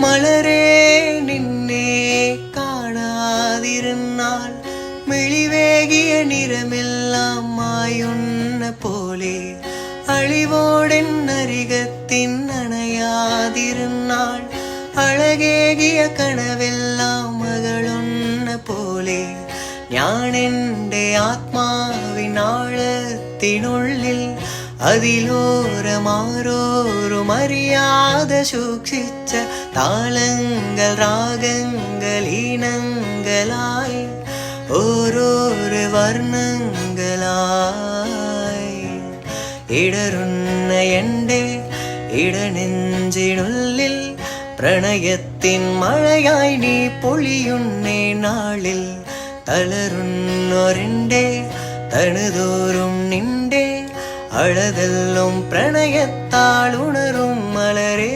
മലരേ നിന്നെ കാണാതിരുന്നാൽ മിഴിവേകിയ നിറമെല്ലാം മായുന്ന പോലെ അളിവോടെന്നരികത്തിനണയാതിരുന്നാൽ അഴകേകിയ കനവെല്ലാം മകളുന്ന പോലെ ഞാൻ എൻ്റെ ആത്മാവിനാഴത്തിനുള്ളിൽ അതിലോരമാരോരും അറിയാതെ സൂക്ഷിച്ച താളങ്ങൾ രാഗങ്ങൾ ഇനങ്ങളായി ഓരോരോ വർണ്ണങ്ങളായി ഇടറുന്ന എൻ്റെ ഇടനെഞ്ചിനുള്ളിൽ പ്രണയത്തിൻ മഴയായി നീ പൊഴിയുന്നേ നാളിൽ തളരുന്നൊരെൻ്റെ തണുതോറും നിന്റെ അഴതെല്ലും പ്രണയത്താൽ ഉണരും മലരേ.